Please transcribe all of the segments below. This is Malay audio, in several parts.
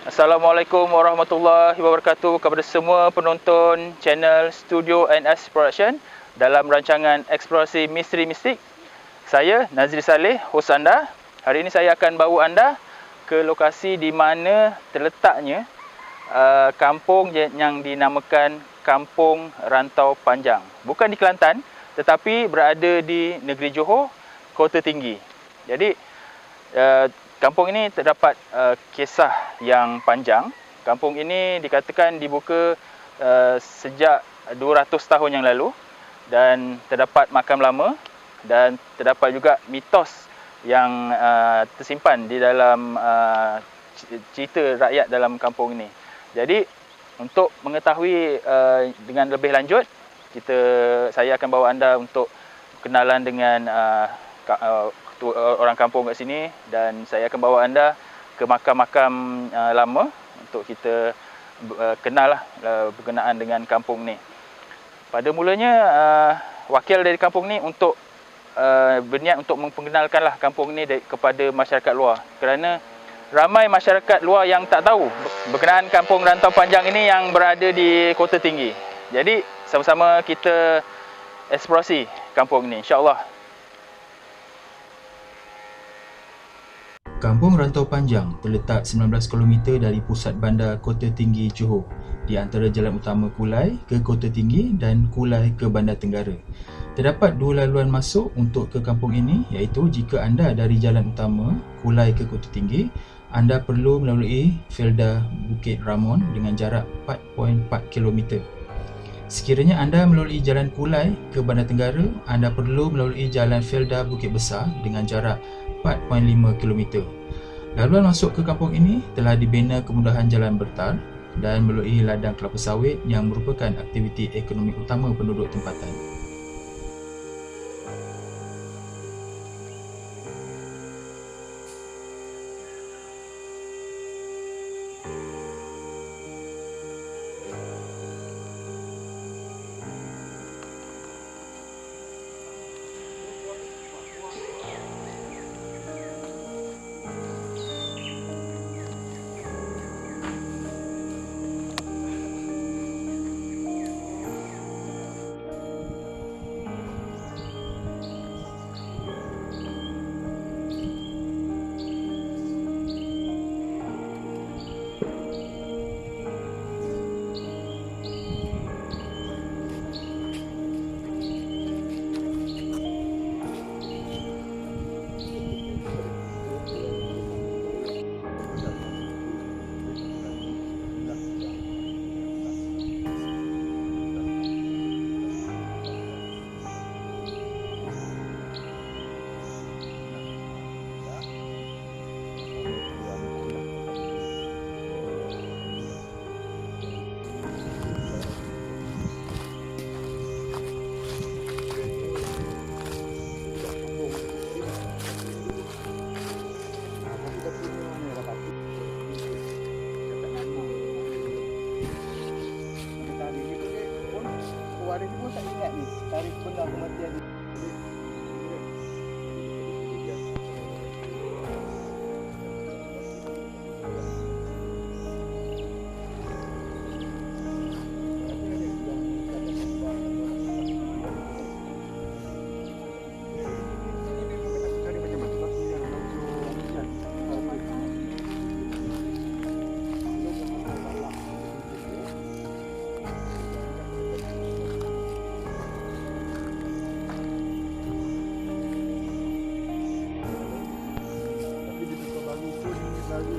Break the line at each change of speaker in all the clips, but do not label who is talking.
Assalamualaikum warahmatullahi wabarakatuh kepada semua penonton channel Studio NS Production dalam rancangan Eksplorasi Misteri Mistik. Saya Nazri Saleh, hos anda. Hari ini saya akan bawa anda ke lokasi di mana terletaknya kampung yang dinamakan Kampung Rantau Panjang. Bukan di Kelantan, tetapi berada di negeri Johor, Kota Tinggi. Jadi kampung ini terdapat kisah yang panjang. Kampung ini dikatakan dibuka sejak 200 tahun yang lalu dan terdapat makam lama dan terdapat juga mitos yang tersimpan di dalam cerita rakyat dalam kampung ini. Jadi untuk mengetahui dengan lebih lanjut, saya akan bawa anda untuk kenalan dengan orang kampung kat sini dan saya akan bawa anda ke makam-makam lama untuk kita kenal berkenaan dengan kampung ni. Pada mulanya wakil dari kampung ni untuk berniat untuk memperkenalkanlah kampung ni kepada masyarakat luar, kerana ramai masyarakat luar yang tak tahu berkenaan Kampung Rantau Panjang ini yang berada di Kota Tinggi. Jadi sama-sama kita eksplorasi kampung ni, insya-Allah.
Kampung Rantau Panjang terletak 19 km dari pusat bandar Kota Tinggi, Johor, di antara jalan utama Kulai ke Kota Tinggi dan Kulai ke Bandar Tenggara. Terdapat dua laluan masuk untuk ke kampung ini, iaitu jika anda dari jalan utama Kulai ke Kota Tinggi, anda perlu melalui Felda Bukit Ramon dengan jarak 4.4 km. Sekiranya anda melalui jalan Kulai ke Bandar Tenggara, anda perlu melalui jalan Felda Bukit Besar dengan jarak 4.5 km. Laluan masuk ke kampung ini telah dibina kemudahan jalan bertar dan melalui ladang kelapa sawit yang merupakan aktiviti ekonomi utama penduduk tempatan.
Hari ni pun tak ingat ni, tarikh benda kematian ni.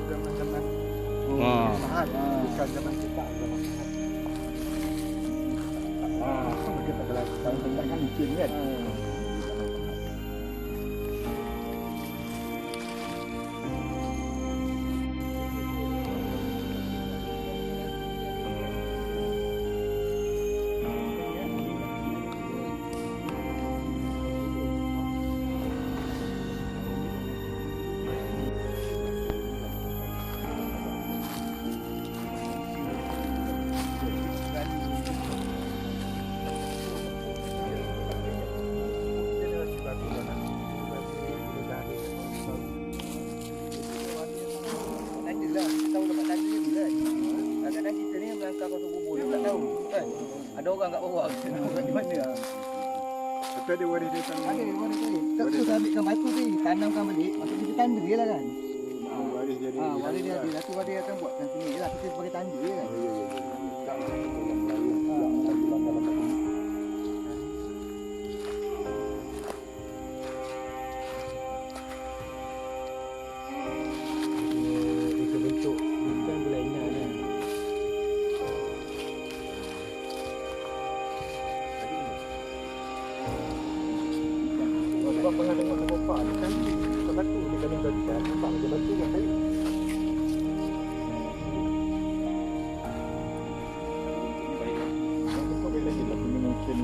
Zaman-zaman Mahat, bukan zaman kita, zaman Mahat. Kita kalau tahun-tahun kan mungkin kan. Tahu dapat tadi Bukan pasal bubur dia tak tahu kan. Ada orang kat bawah kita nak buat di mana.
Betul dia waris dia tanam.
Ada orang ni. Tak tu ambilkan batu ni, tanamkan balik, masuk kita tanda je lah kan.
Waris dia ada.
Waris dia ada. Satu waris dia akan buatkan sini je lah. Kita sebagai tanda je kan.
Itu bentuk bukan berlainan kan. Sebab pernah tengok tempat ni kan bukan batu dia kena batu nampak dia batu kan kayu. Bentuk dia lagi tapi mungkin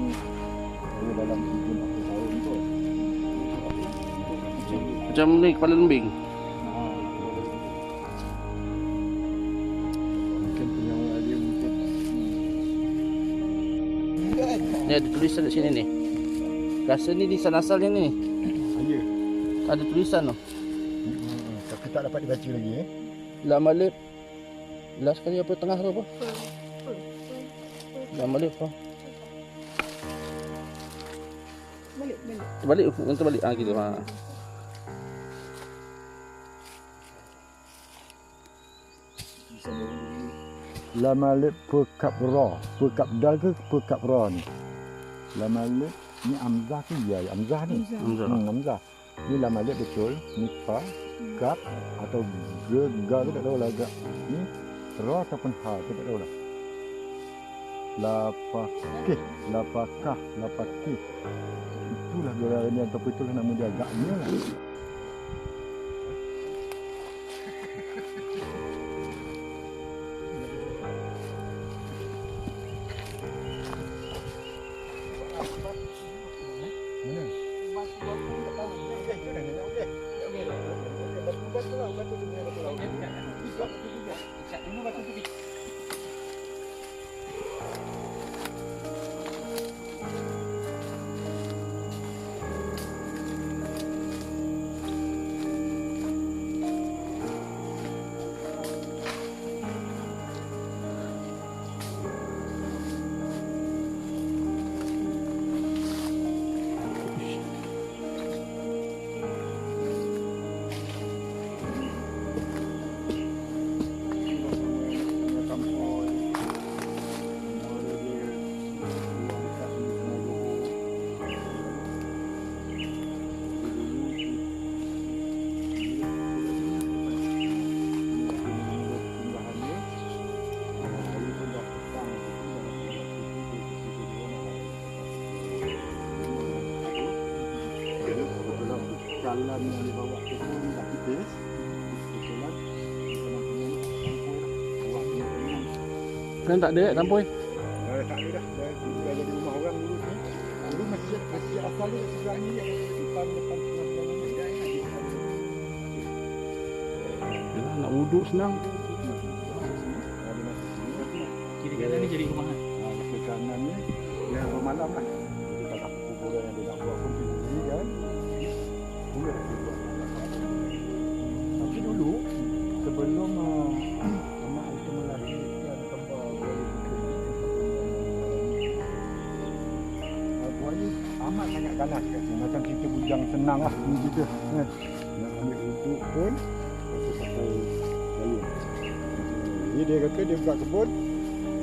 dalam 30 tahun tu.
Macam ni kepala lembing.
Mungkin punya orang dia mungkin
Ni ada tulisan kat sini ni. Rasa ni lisan asalnya ni.
ya.
Ada tulisan tu.
Tapi tak dapat dibaca lagi
Lam alif. Last kali apa tengah tu apa? Lam alif apa? Balik. Nanti balik. Gitu.
Lam alif pekap ra. Pekap dal ke pekap ra ni? Lam alif ni amzah ke ya? Amzah ni.
Hamzah.
Amzah. Ni lam alif betul. Ni fa, kap atau ge, ga ke tak tahu lah ga. Ni ra ataupun ha ke tak tahu lah. Lapakih, lapakah, lapakih. Itulah gelar ni ataupun itulah nama dia agaknya lah. Jalan yang dibawa ke sini tak tipis. Kebetulan
Kan tak ada tampoi.
tak ada dah. Dah jadi rumah orang dulu ni. Dulu masjid asal dia sebelah ni depan tengah jalan ni.
Yalah, nak wuduk senang.
Kiri kanan ni jadi rumahan.
Ke kanan ni dia bermalam lah. Jadi tak kuburan yang dia nak buat pun tinggi kan. Boleh dia buat. Tapi dulu sebelum anak itu melahirkan kembar buaya amat sangat ganas kat sini. Macam kita bujang senang lah ni kita kan. Nak ambil untuk pun kita pakai gayung. Jadi dia kata dia buka kebun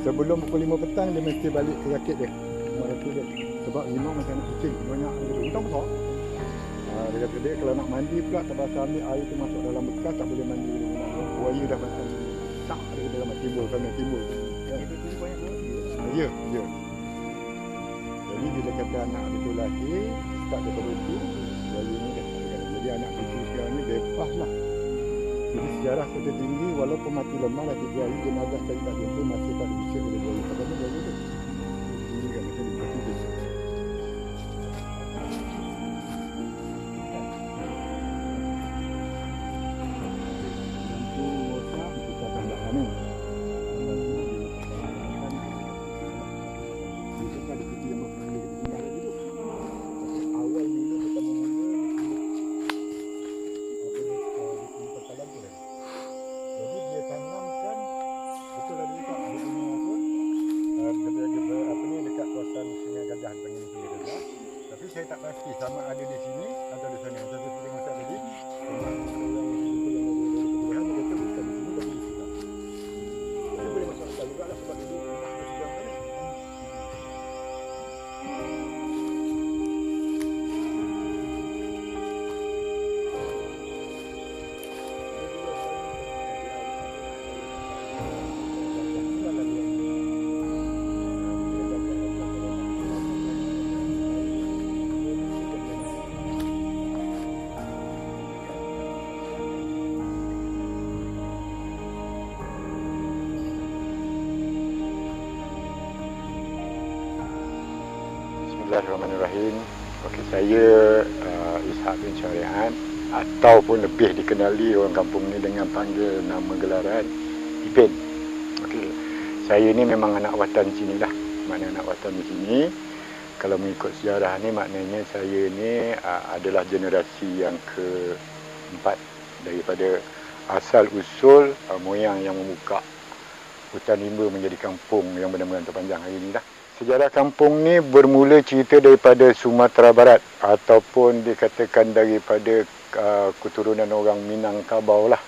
sebelum pukul 5 petang dia mesti balik ke rakit dia. Rumah rakit dia. Sebab memang macam anak kucing banyak dia hutang besar. Dia kata dia kalau nak mandi pula terpaksa ambil air tu masuk dalam bekas, tak boleh mandi di rumah. Buaya dah macam tak ada dalam timbul sana timbul. Ya. Ya. Jadi bila kata anak itu lahir, start daripada itu, buaya ni dah tak ada. Jadi anak cucu sekarang ni bebas lah. Jadi sejarah Kota Tinggi walaupun mati lemah dah 3 hari jenazah saya tak jumpa masih tak diusir oleh buaya. Sebab ni buaya tu. Ini kan macam ni. Bismillahirrahmanirrahim. Okey, saya Ishak bin Syariat ataupun lebih dikenali orang kampung ni dengan panggil nama gelaran Ipin. Okey. Saya ni memang anak watan sini lah. Maknanya anak watan di sini. Kalau mengikut sejarah ni maknanya saya ni adalah generasi yang keempat daripada asal usul moyang yang membuka hutan rimba menjadi kampung yang benar-benar terpanjang hari ini lah. Sejarah kampung ni bermula cerita daripada Sumatera Barat ataupun dikatakan daripada keturunan orang Minangkabau lah.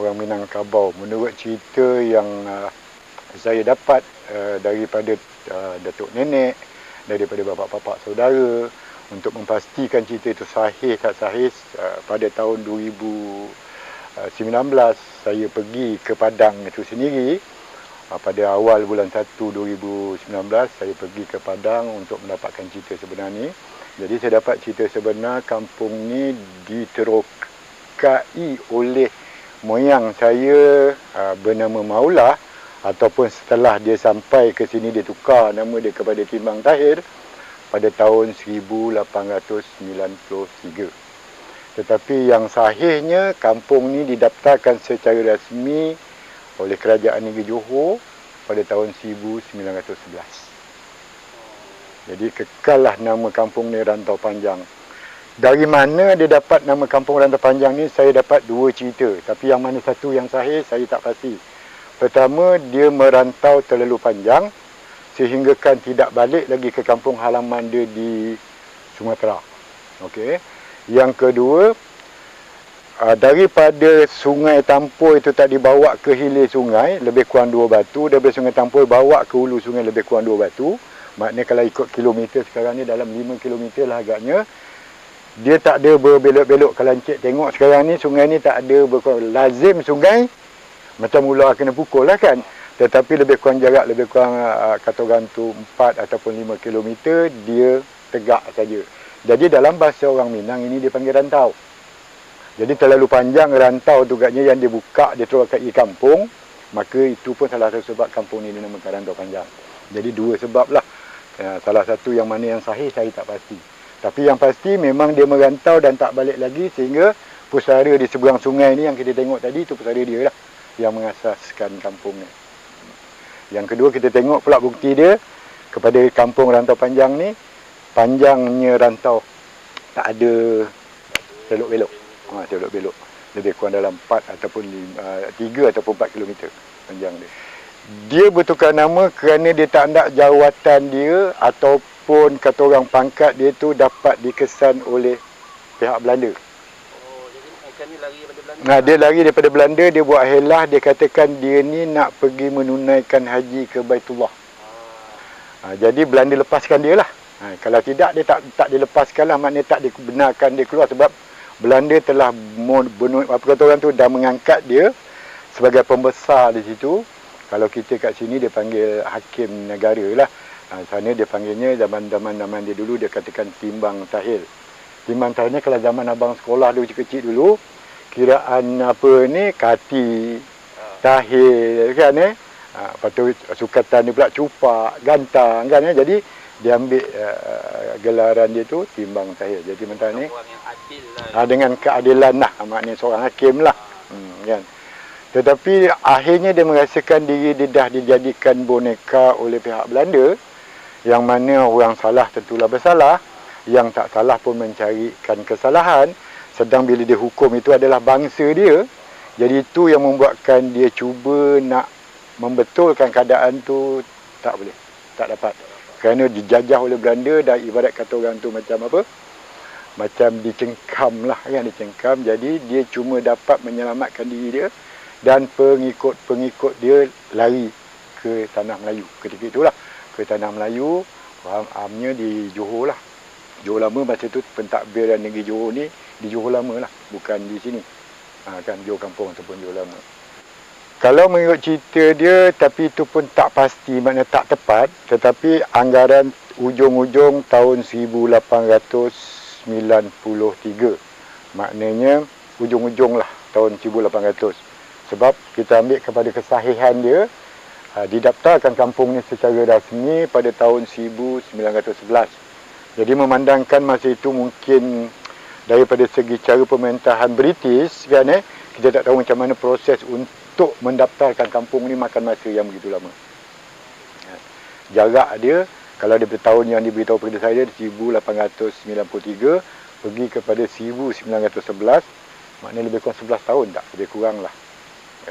Orang Minangkabau. Menurut cerita yang saya dapat daripada datuk nenek, daripada bapa-bapa saudara, untuk memastikan cerita itu sahih tak sahih, pada tahun 2019 saya pergi ke Padang itu sendiri. Pada awal bulan 1 2019 saya pergi ke Padang untuk mendapatkan cerita sebenar ni. Jadi saya dapat cerita sebenar kampung ni diterokai oleh moyang saya bernama Maulah, ataupun setelah dia sampai ke sini dia tukar nama dia kepada Timbang Tahir pada tahun 1893. Tetapi yang sahihnya kampung ni didaftarkan secara rasmi oleh Kerajaan Negeri Johor pada tahun 1911. Jadi kekallah nama kampung ni Rantau Panjang. Dari mana dia dapat nama kampung Rantau Panjang ni, saya dapat dua cerita. Tapi yang mana satu yang sahih, saya tak pasti. Pertama, dia merantau terlalu panjang sehinggakan tidak balik lagi ke kampung halaman dia di Sumatera. Okey. Yang kedua, daripada Sungai Tampoi itu tak dibawa ke hilir sungai, lebih kurang 2 batu. Daripada Sungai Tampoi bawa ke hulu sungai lebih kurang 2 batu. Maknanya kalau ikut kilometer sekarang ni dalam 5 kilometer lah agaknya. Dia tak ada berbelok-belok. Kalau Encik tengok sekarang ni, sungai ni tak ada lazim sungai. Macam ular kena pukul lah kan. Tetapi lebih kurang jarak, lebih kurang kata orang tu 4 ataupun 5 kilometer, dia tegak saja. Jadi dalam bahasa orang Minang ini dia panggil rantau. Jadi terlalu panjang rantau tu agaknya yang dia buka, dia terokai kampung. Maka itu pun salah satu sebab kampung ni dinamakan Rantau Panjang. Jadi dua sebab lah. Salah satu yang mana yang sahih saya tak pasti. Tapi yang pasti memang dia merantau dan tak balik lagi, sehingga pusara di seberang sungai ni yang kita tengok tadi, itu pusara dia lah yang mengasaskan kampung ni. Yang kedua, kita tengok pula bukti dia kepada kampung Rantau Panjang ni. Panjangnya rantau, tak ada selok-belok. Selok-belok. Lebih kurang dalam 4 ataupun 3 ataupun 4 kilometer panjang dia. Dia bertukar nama kerana dia tak nak jawatan dia ataupun kata orang pangkat dia tu dapat dikesan oleh pihak Belanda.
Oh, jadi mereka ni lari daripada Belanda.
Nah, dia lari daripada Belanda, dia buat helah, dia katakan dia ni nak pergi menunaikan haji ke Baitullah. Jadi Belanda lepaskan dia lah. Kalau tidak, dia tak dilepaskan lah, maknanya tak dibenarkan dia keluar sebab Belanda telah apa kata orang tu dah mengangkat dia sebagai pembesar di situ. Kalau kita kat sini dia panggil hakim negara lah. Sana dia panggilnya zaman dia dulu dia katakan Timbang Tahir. Timbang Tahir ni kalau zaman abang sekolah dulu kecil dulu, kiraan apa ni Kati Tahir kan lepas tu sukatan dia pula Cupak, Gantang kan jadi dia ambil gelaran dia tu Timbang Tahir. Jadi mentang ni dengan keadilan lah, maknanya seorang hakim lah. Kan. Tetapi akhirnya dia merasakan diri dia dah dijadikan boneka oleh pihak Belanda, yang mana orang salah tentulah bersalah, yang tak salah pun mencarikan kesalahan. Sedang bila dia hukum itu adalah bangsa dia, jadi itu yang membuatkan dia cuba nak membetulkan keadaan tu, tak boleh, tak dapat. Kerana dijajah oleh Belanda dan ibarat kata orang tu macam apa? Macam dicengkam lah kan, dicengkam. Jadi dia cuma dapat menyelamatkan diri dia dan pengikut-pengikut dia lari ke Tanah Melayu. Ketika itulah ke Tanah Melayu, fahamnya di Johor lah. Johor Lama masa tu pentadbiran negeri Johor ni di Johor Lama lah, bukan di sini. Kan Johor Kampung ataupun Johor Lama. Kalau mengikut cerita dia, tapi itu pun tak pasti, maknanya tak tepat. Tetapi anggaran ujung-ujung tahun 1893. Maknanya ujung-ujung lah tahun 1800. Sebab kita ambil kepada kesahihan dia, didaftarkan kampung ni secara rasmi pada tahun 1911. Jadi memandangkan masa itu mungkin daripada segi cara pemerintahan British kan, kita tak tahu macam mana proses untuk mendaftarkan kampung ni makan masa yang begitu lama. Jarak dia, kalau daripada tahun yang diberitahu kepada saya 1893 pergi kepada 1911, maknanya lebih kurang 11 tahun tak? Lebih kurang lah.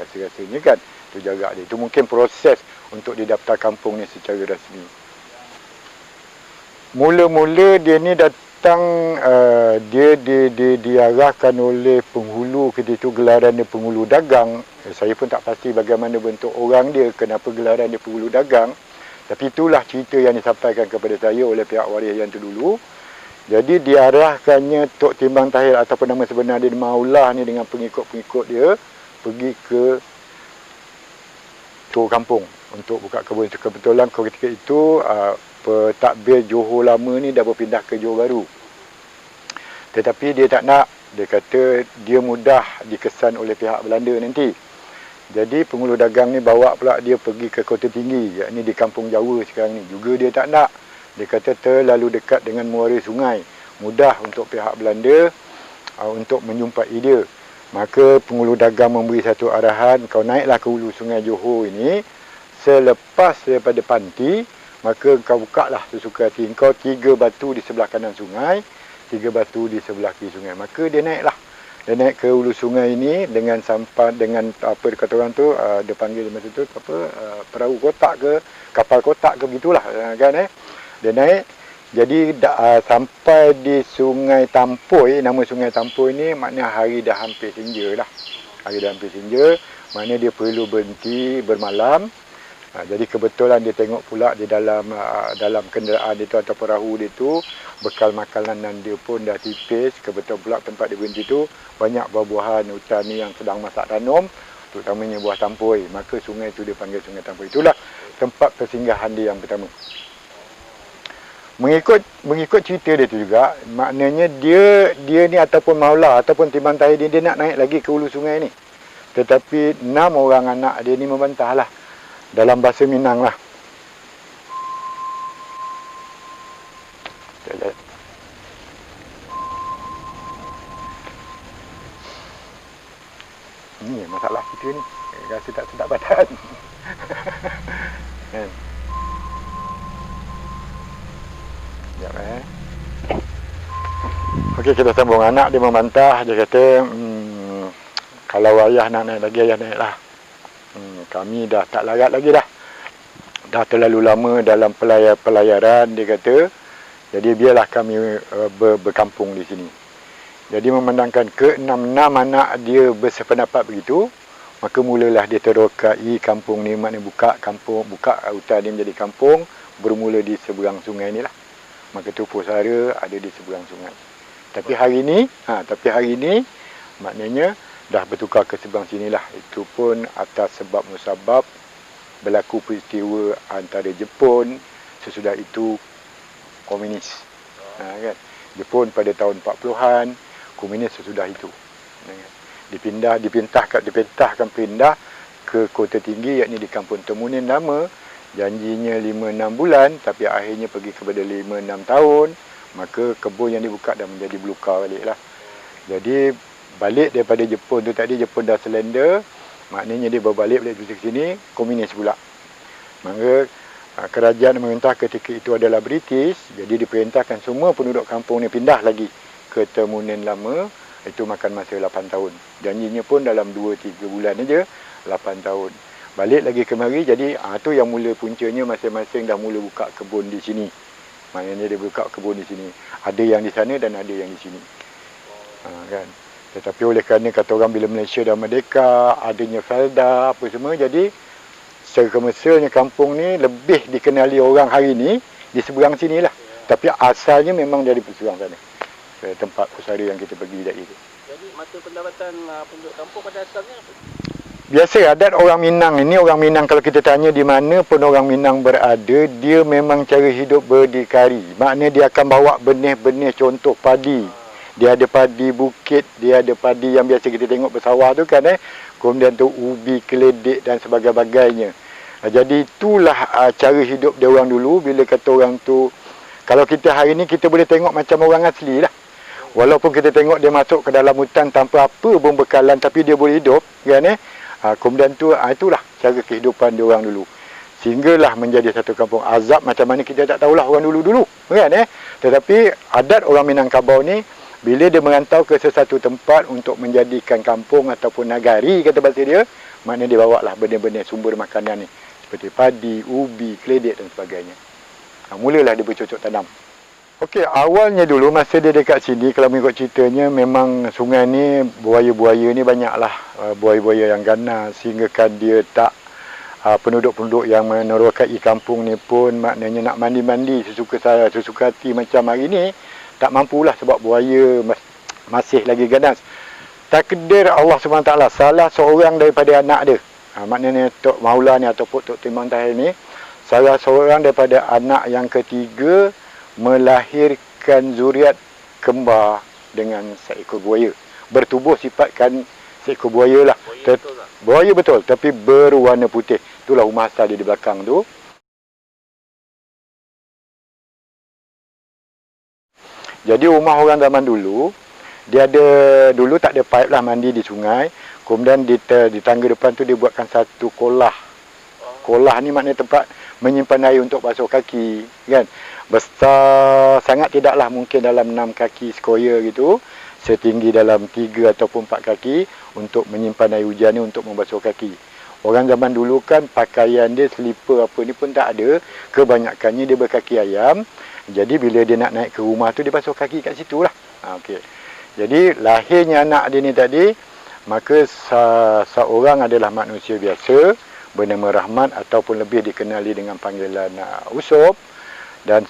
Rasa-rasanya kan, itu jarak dia. Itu mungkin proses untuk didaftar kampung ni secara rasmi. Mula-mula dia ni datang, dia diarahkan oleh penghulu ketika itu, gelaran dia penghulu dagang. Saya pun tak pasti bagaimana bentuk orang dia, kenapa gelaran dia penghulu dagang. Tapi itulah cerita yang disampaikan kepada saya oleh pihak waris yang terdulu. Jadi diarahkannya Tok Timbang Tahir ataupun nama sebenar dia Maulah ni dengan pengikut-pengikut dia pergi ke Johor Kampung untuk buka kebun. Kebetulan ketika itu pentadbir Johor lama ni dah berpindah ke Johor Baru. Tetapi dia tak nak, dia kata dia mudah dikesan oleh pihak Belanda nanti. Jadi penghulu dagang ni bawa pula dia pergi ke Kota Tinggi, yakni di Kampung Jawa sekarang ni. Juga dia tak nak. Dia kata terlalu dekat dengan muara sungai, mudah untuk pihak Belanda untuk menyumpai dia. Maka penghulu dagang memberi satu arahan, kau naiklah ke hulu sungai Johor ini, selepas daripada panti, maka kau bukalah sesuka hati. Kau 3 batu di sebelah kanan sungai, 3 batu di sebelah kiri sungai. Maka dia naiklah. Dia naik ke hulu sungai ini dengan sampan, dengan apa kata orang tu, dia panggil masa tu apa, perahu kotak ke, kapal kotak ke begitulah kan. Dia naik. Jadi sampai di Sungai Tampoi, nama Sungai Tampoi ni maknanya hari dah hampir senja lah. Hari dah hampir senja, maknanya dia perlu berhenti bermalam. Jadi kebetulan dia tengok pula di dalam kenderaan dia tu atau perahu dia tu, bekal makanan dia pun dah tipis. Kebetulan pula tempat dia berhenti tu banyak buah-buahan hutan ni yang sedang masak tanam, terutamanya buah tampoi. Maka sungai tu dia panggil Sungai Tampoi. Itulah tempat persinggahan dia yang pertama. Mengikut cerita dia tu juga, maknanya dia ni ataupun Maulah ataupun Timbang Tahir dia nak naik lagi ke hulu sungai ni. Tetapi 6 orang anak dia ni membantahlah. Dalam bahasa Minang lah. Ini masalah kita ni. Rasa tak sedap badan. Sekejap Okey, kita sambung. Anak dia membantah. Dia kata, kalau ayah nak naik lagi, ayah naik lah. Kami dah tak larat lagi dah. Dah terlalu lama dalam pelayaran, dia kata. Jadi biarlah kami berkampung di sini. Jadi memandangkan ke-6 anak dia bersependapat begitu, maka mulalah dia terokai kampung ni, maknanya buka hutan ni menjadi kampung, bermula di seberang sungai ni lah. Maka tu pusara ada di seberang sungai. Tapi hari ini maknanya dah bertukar ke seberang sinilah. Itu pun atas sebab musabab berlaku peristiwa antara Jepun, sesudah itu komunis. Kan? Jepun pada tahun 40-an, komunis sesudah itu. Dipintahkan pindah ke Kota Tinggi, yakni di Kampung Temunin lama. Janjinya 5-6 bulan, tapi akhirnya pergi kepada 5-6 tahun. Maka kebun yang dibuka dah menjadi belukar balik lah. Jadi balik daripada Jepun tu tadi, Jepun dah selender, maknanya dia berbalik ke sini, komunis pula. Maka kerajaan memerintah ketika itu adalah British, jadi diperintahkan semua penduduk kampung ni pindah lagi ke Temunin lama. Itu makan masa 8 tahun. Janjinya pun dalam 2-3 bulan aja 8 tahun. Balik lagi kemari, jadi tu yang mula puncanya masing-masing dah mula buka kebun di sini. Maknanya dia buka kebun di sini. Ada yang di sana dan ada yang di sini. Kan? Tetapi oleh kerana kata orang bila Malaysia dah merdeka, adanya Felda apa semua, jadi secara komersialnya kampung ni lebih dikenali orang hari ni di seberang sinilah. Tapi asalnya memang dari seberang sana. Tempat pusara yang kita pergi tadi tu.
Jadi mata pendapatan penduduk kampung pada asalnya apa?
Biasa adat orang Minang ini, orang Minang kalau kita tanya di mana pun orang Minang berada, dia memang cara hidup berdikari. Maknanya dia akan bawa benih-benih contoh padi. Dia ada padi bukit, dia ada padi yang biasa kita tengok bersawah tu kan. Kemudian tu ubi, keledek dan sebagainya. Jadi itulah cara hidup dia orang dulu. Bila kata orang tu Kalau kita hari ni kita boleh tengok macam orang asli lah. Walaupun kita tengok dia masuk ke dalam hutan tanpa apa pun bekalan, tapi dia boleh hidup, kan kemudian tu itulah cara kehidupan dia orang dulu. Sehinggalah menjadi satu kampung. Azab macam mana kita tak tahulah orang dulu-dulu, kan Tetapi adat orang Minangkabau ni, bila dia merantau ke sesuatu tempat untuk menjadikan kampung ataupun nagari, kata bahasa dia, maknanya dia bawa lah benda-benda sumber makanan ni, seperti padi, ubi, keledek dan sebagainya. Mulalah dia bercocok tanam. Okey, awalnya dulu masa dia dekat sini, kalau mengikut ceritanya, memang sungai ni, buaya-buaya ni banyaklah. Buaya-buaya yang ganas, sehingga kan dia tak, penduduk-penduduk yang menerokai kampung ni pun maknanya nak mandi-mandi sesuka hati macam hari ni, tak mampulah sebab buaya masih lagi ganas. Takdir Allah SWT, salah seorang daripada anak dia, maknanya Tok Maula ni ataupun Tok Timbang Tahir ni, salah seorang daripada anak yang ketiga melahirkan zuriat kembar dengan seekor buaya. Bertubuh sifatkan seekor buaya lah. Buaya betul, tapi berwarna putih. Itulah rumah asal dia di belakang tu. Jadi rumah orang zaman dulu, dia ada, dulu tak ada pipe lah, mandi di sungai. Kemudian di tangga depan tu dia buatkan satu kolah. Kolah ni maknanya tempat menyimpan air untuk basuh kaki, kan. Besar sangat, tidaklah mungkin dalam 6 kaki skoya gitu. Setinggi dalam 3 ataupun 4 kaki untuk menyimpan air hujan ni untuk membasuh kaki. Orang zaman dulu kan pakaian dia, selipar apa ni pun tak ada. Kebanyakannya dia berkaki ayam. Jadi bila dia nak naik ke rumah tu, dia basuh kaki kat situ lah. Okay. Jadi lahirnya anak dia ni tadi, maka seorang adalah manusia biasa bernama Rahmat ataupun lebih dikenali dengan panggilan Usop. Dan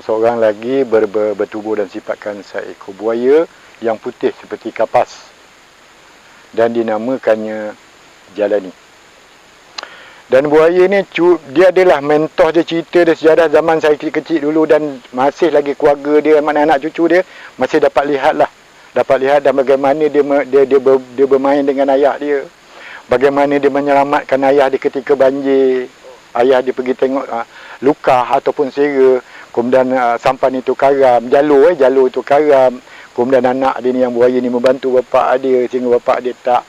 seorang lagi bertubuh dan sifatkan seekor buaya yang putih seperti kapas, dan dinamakannya Jalani. Dan buaya ni dia adalah mentor dia, cerita dia sejarah zaman saya kecil dulu, dan masih lagi keluarga dia, mana anak cucu dia masih dapat lihat dan bagaimana dia bermain dengan ayah dia, bagaimana dia menyelamatkan ayah dia ketika banjir. Ayah dia pergi tengok luka ataupun sera, kemudian sampan itu karam, jalur itu karam. Kemudian anak dia ni yang buaya ni membantu bapa dia, sehingga bapa dia tak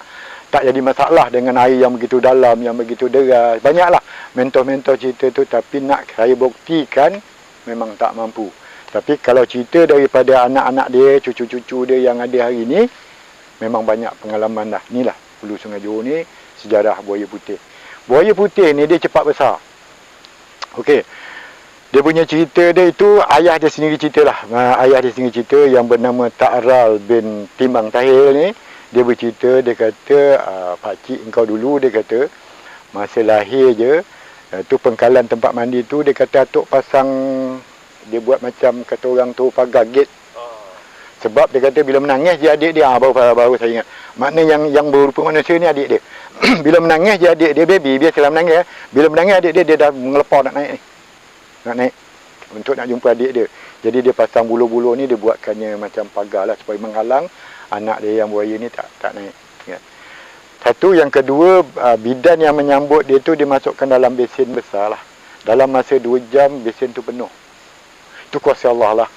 jadi masalah dengan air yang begitu dalam, yang begitu deras. Banyaklah mentor-mentor cerita tu, tapi nak saya buktikan memang tak mampu. Tapi kalau cerita daripada anak-anak dia, cucu-cucu dia yang ada hari ni, memang banyak pengalaman dah. Inilah Hulu Sungai Johor ni, sejarah buaya putih. Buaya putih ni dia cepat besar. Okey. Dia punya cerita dia itu, ayah dia sendiri cerita lah. Ayah dia sendiri cerita yang bernama Ta'ral bin Timbang Tahir ni. Dia bercerita, dia kata, pakcik engkau dulu, dia kata, masa lahir je, tu pengkalan tempat mandi tu, dia kata atuk pasang, dia buat macam kata orang tu pagar gate. Sebab dia kata bila menangis je adik dia, baru saya ingat. Maknanya yang berupa manusia ni adik dia. Bila menangis je adik dia, baby, biasalah menangis. Bila menangis adik dia dah mengelepar nak naik ni. Nak naik untuk nak jumpa adik dia. Jadi dia pasang bulu-bulu ni, dia buatkannya macam pagar lah supaya menghalang anak dia yang buaya ni tak naik. Ya. Satu, yang kedua, bidan yang menyambut dia tu, dia masukkan dalam besin besar lah. Dalam masa 2 jam besin tu penuh. Itu kuasa Allah lah.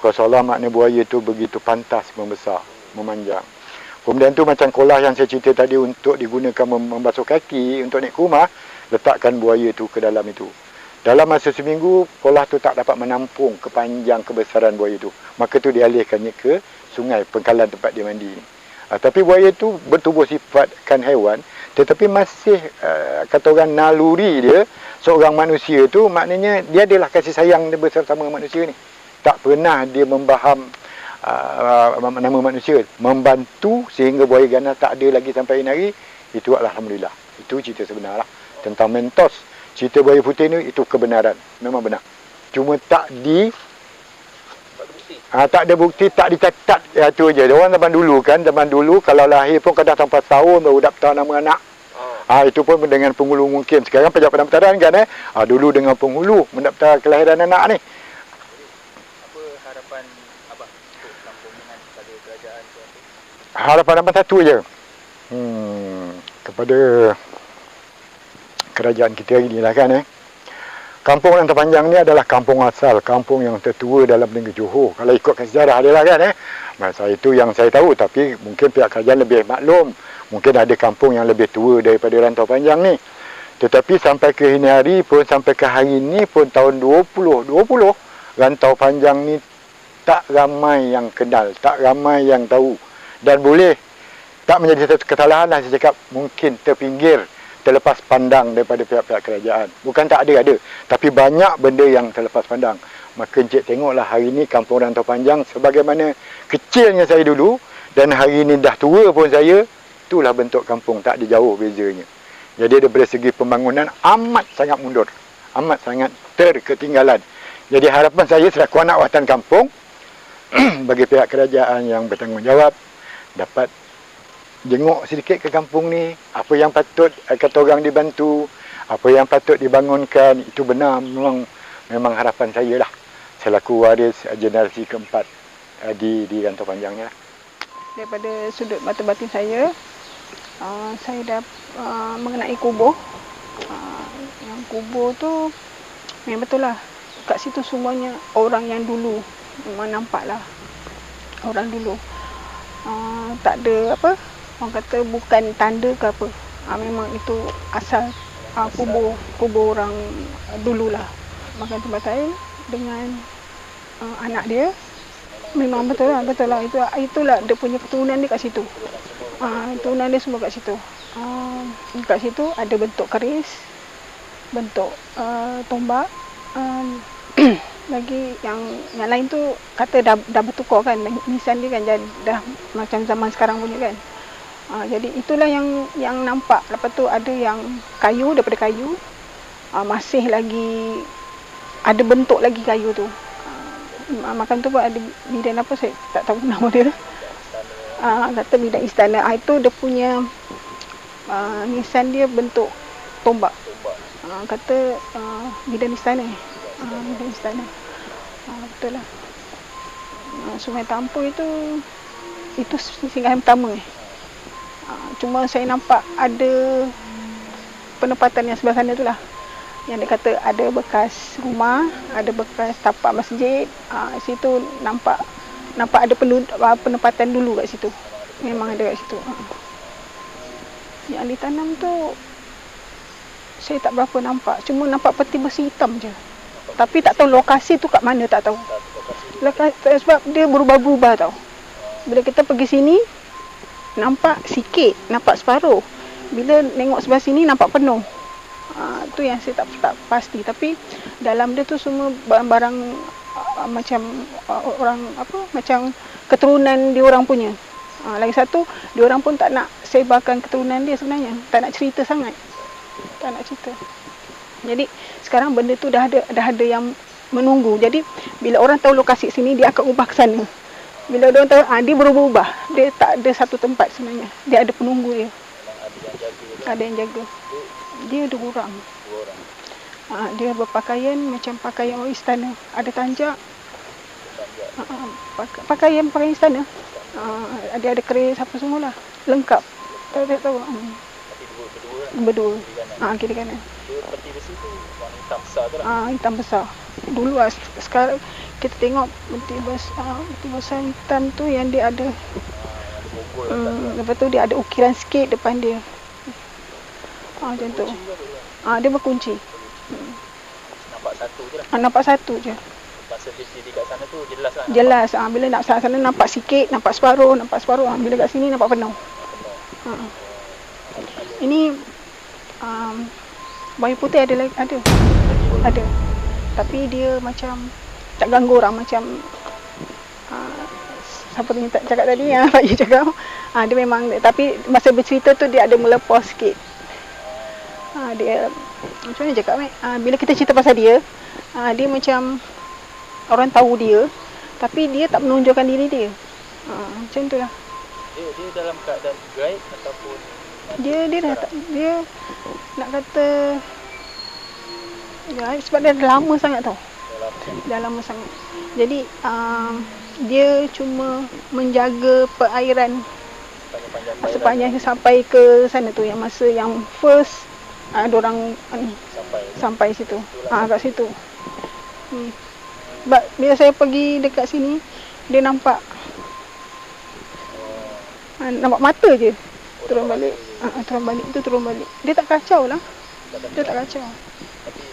Kuasa Allah makna buaya tu begitu pantas membesar, memanjang. Kemudian tu macam kolah yang saya cerita tadi untuk digunakan membasuh kaki untuk naik ke rumah, letakkan buaya tu ke dalam itu. Dalam masa seminggu, kolah tu tak dapat menampung kepanjang kebesaran buaya tu. Maka tu dialihkannya ke sungai, pengkalan tempat dia mandi. Tapi buaya tu bertubuh sifatkan haiwan, tetapi masih kata orang naluri dia, seorang manusia tu, maknanya dia adalah kasih sayang dia bersama manusia ni. Tak pernah dia membaham nama manusia, membantu sehingga buaya ganas tak ada lagi sampai hari. Itu alhamdulillah. Itu cerita sebenar lah tentang Mentos. Cerita buaya putih ni itu kebenaran, memang benar. Cuma tak ada bukti, tak dicatat. Itu je. Orang zaman dulu kalau lahir pun kadang sampai tahun baru daftar nama anak. Itu pun dengan penghulu mungkin. Sekarang Pejabat Pendaftaran kan dulu dengan penghulu mendaftar kelahiran anak ni.
Apa harapan abang untuk kampung Minang kepada kerajaan tu?
Harapan satu je. Kepada kerajaan kita hari ni lah kan. Kampung Rantau Panjang ni adalah kampung asal, kampung yang tertua dalam negeri Johor. Kalau ikutkan sejarah dia lah kan Masa itu yang saya tahu, tapi mungkin pihak kerajaan lebih maklum. Mungkin ada kampung yang lebih tua daripada Rantau Panjang ni. Tetapi sampai ke ini hari pun, sampai ke hari ini pun tahun 2020, Rantau Panjang ni tak ramai yang kenal, tak ramai yang tahu. Dan boleh tak menjadi satu kesalahan lah saya cakap, mungkin terpinggir, terlepas pandang daripada pihak-pihak kerajaan. Bukan tak ada, tapi banyak benda yang terlepas pandang. Maka Encik tengoklah hari ini Kampung Rantau Panjang sebagaimana kecilnya saya dulu, dan hari ini dah tua pun saya, itulah bentuk kampung, tak ada jauh bezanya. Jadi daripada segi pembangunan amat sangat mundur, amat sangat terketinggalan. Jadi harapan saya selaku anak watan kampung, bagi pihak kerajaan yang bertanggungjawab, dapat jenguk sedikit ke kampung ni, apa yang patut kata orang dibantu, apa yang patut dibangunkan, itu benar memang harapan saya lah selaku waris generasi keempat di Rantau Panjang ni lah.
Daripada sudut mata batin saya dah mengenai kubur. Yang kubur tu memang betul lah, kat situ semuanya orang yang dulu, memang nampak lah orang dulu. Tak ada apa, orang kata bukan tanda ke apa, memang itu asal kubur orang dululah. Maka tempat saya dengan anak dia memang betul lah itulah dia punya keturunan dia kat situ. Keturunan dia semua kat situ. Kat situ ada bentuk keris, bentuk tombak, lagi yang lain tu kata dah bertukar kan, nisan dia kan dah macam zaman sekarang punya kan. Jadi itulah yang nampak. Lepas tu ada yang kayu, daripada kayu, masih lagi ada bentuk lagi kayu tu. Makan tu pun ada bidan apa, saya tak tahu nama dia. Kata bidan istana. Itu dia punya nisan dia bentuk tombak. Kata bidan istana. Bidan istana. Betul lah. Sungai Tampur itu singgahan pertama. Cuma saya nampak ada penempatan yang sebelah sana tu lah, yang dia kata ada bekas rumah, ada bekas tapak masjid. Situ nampak ada penempatan dulu kat situ. Memang ada kat situ. Yang ditanam tu saya tak berapa nampak, cuma nampak peti besi hitam je. Tapi tak tahu lokasi tu kat mana, tak tahu. Sebab dia berubah-ubah tau. Bila kita pergi sini nampak sikit, nampak separuh. Bila tengok sebelah sini nampak penuh. Tu yang saya tak pasti. Tapi dalam dia tu semua barang-barang macam orang apa, macam keturunan dia orang punya. Lagi satu, dia orang pun tak nak sebarkan keturunan dia sebenarnya. Tak nak cerita sangat. Tak nak cerita. Jadi sekarang benda tu dah ada yang menunggu. Jadi bila orang tahu lokasi sini, dia akan ubah ke sana. Bila orang tahu, dia berubah-ubah. Dia tak ada satu tempat sebenarnya. Dia ada penunggu dia. Ada yang jaga. Dia 2 orang. Dia berpakaian macam pakaian orang istana. Ada tanjak. Pakaian istana. Ada keris apa semualah. Lengkap. Tak tahu. Berdua. Kiri kanan.
Peti besi tu warna hitam besar tu lah.
Hitam besar. Dulu sekarang kita tengok peti besar hitam tu yang dia ada. Lepas tu dia ada ukiran sikit depan dia. Macam tu. Dia berkunci.
Nampak satu je lah.
Nampak satu je.
Masa dia sendiri kat sana tu jelas lah.
Jelas. Bila nak sana nampak sikit, nampak separuh. Bila kat sini nampak penuh. Ini bayu putih ada. Tapi dia macam tak ganggu orang, macam siapa ni tak cakap tadi ya, Pak Yu cakap. Dia memang, tapi masa bercerita tu dia ada melepas sikit. Dia macam mana cakap bila kita cerita pasal dia, dia macam orang tahu dia, tapi dia tak menunjukkan diri dia. Macam tu lah.
Dia dalam keadaan guide ataupun
dia nak kata sebab dia dah lama sangat tau. Dah lama sangat. Jadi dia cuma menjaga perairan sepanjang sampai ke sana tu, yang masa yang first ada orang ni sampai situ. Kat situ. Bila saya pergi dekat sini, dia nampak nampak mata je. Turun balik. Turun balik. Dia tak kacau lah. Dia tak kacau.
Tapi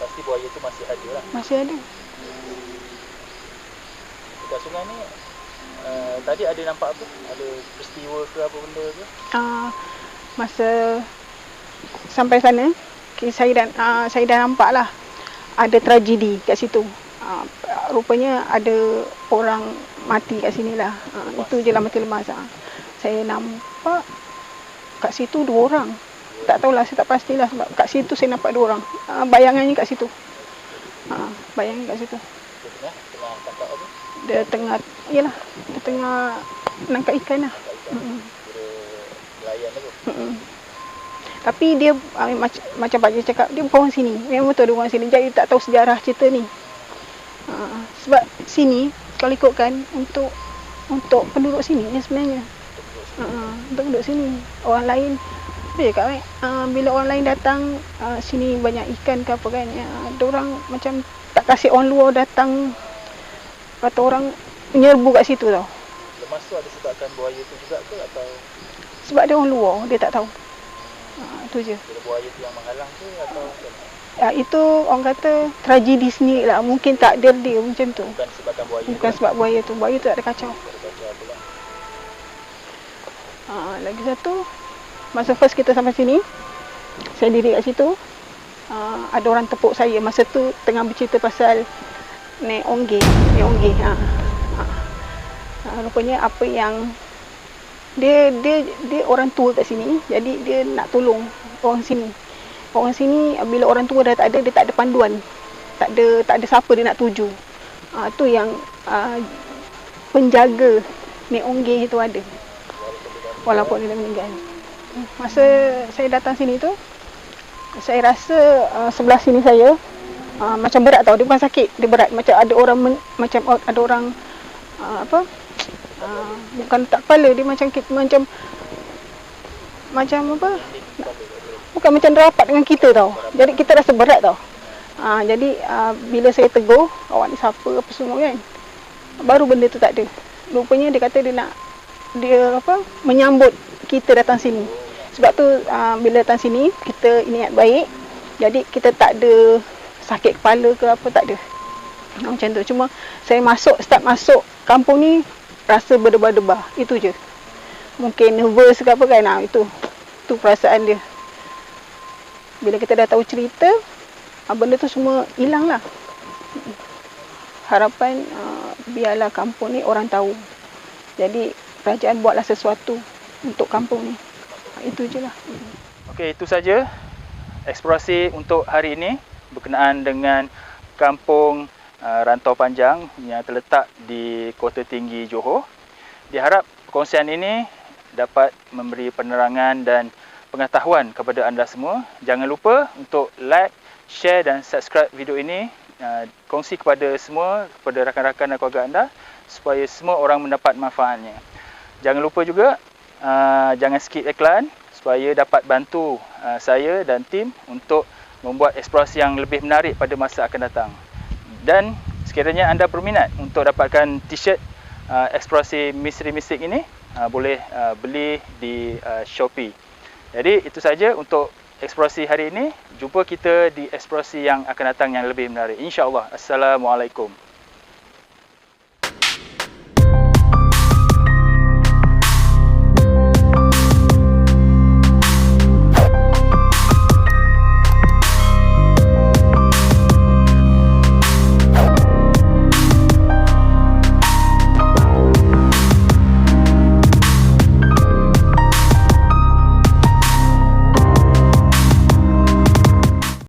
pasti buaya tu masih ada lah.
Masih ada.
Dekat sungai ni tadi ada nampak apa? Ada peristiwa ke apa benda ke?
Masa sampai sana, saya dah nampak lah ada tragedi kat situ. Rupanya ada orang mati kat sini lah. Itu je lah, mati lemas. Saya nampak kat situ 2 orang. Tak tahulah, saya tak pastilah sebab kat situ saya nampak 2 orang. Bayangannya kat situ. Bayangan kat situ.
Tengah tangkap apa?
Dia tengah nangkap ikan lah.
Kira nelayan tu.
Tapi dia macam Pak Cik cakap, dia bukan orang sini. Memang betul dia orang sini. Jadi tak tahu sejarah cerita ni. Sebab sini kalau ikutkan untuk penduduk sini sebenarnya. Untuk penduduk sini. Orang lain bila orang lain datang sini banyak ikan ke apa kan, orang macam tak kasih orang luar datang atau orang menyerbu kat situ tau.
Lemas tu ada sebabkan buaya tu juga ke atau
sebab dia orang luar, dia tak tahu. Itu je.
bila buaya tu yang menghalang ke atau
Itu orang kata tragedi sendiri lah. Mungkin takdir dia macam tu.
bukan sebabkan buaya?
Bukan sebab buaya tu. Buaya tu tak ada kacau.
Pula.
Lagi satu, masa first kita sampai sini, saya diri kat situ, ada orang tepuk saya. Masa tu tengah bercerita pasal naik onggeh. Rupanya apa yang dia orang tua kat sini, jadi dia nak tolong orang sini. Orang sini bila orang tua dah tak ada, dia tak ada panduan. Tak ada siapa dia nak tuju. Tu yang penjaga naik onggeh itu ada. Walaupun dia dah meninggal. Masa saya datang sini tu, saya rasa sebelah sini saya macam berat tau. Dia bukan sakit, dia berat. Macam ada orang bukan tak kepala, dia macam apa? Bukan macam rapat dengan kita tau. Jadi kita rasa berat tau. Jadi bila saya tegur, awak ni siapa apa semua kan, baru benda tu tak ada. Rupanya dia kata dia menyambut kita datang sini. Sebab tu bila datang sini kita niat baik. Jadi kita tak ada sakit kepala ke apa, tak ada. Macam tu. Cuma saya start masuk kampung ni rasa berdebar-debar. Itu je. Mungkin nervous ke apa kan. Itu perasaan dia. Bila kita dah tahu cerita, benda tu semua hilang lah. Harapan biarlah kampung ni orang tahu. Jadi kerajaan buatlah sesuatu untuk kampung ni. Itu je lah.
Okey, itu saja eksplorasi untuk hari ini berkenaan dengan kampung Rantau Panjang yang terletak di Kota Tinggi Johor. Diharap perkongsian ini dapat memberi penerangan dan pengetahuan kepada anda semua. Jangan lupa untuk like, share dan subscribe video ini. Kongsi kepada semua, kepada rakan-rakan dan keluarga anda supaya semua orang mendapat manfaatnya. Jangan lupa juga jangan skip iklan supaya dapat bantu saya dan tim untuk membuat eksplorasi yang lebih menarik pada masa akan datang. Dan sekiranya anda berminat untuk dapatkan t-shirt eksplorasi Misteri Mistik ini, boleh beli di Shopee. Jadi itu saja untuk eksplorasi hari ini. Jumpa kita di eksplorasi yang akan datang yang lebih menarik, insya-Allah. Assalamualaikum.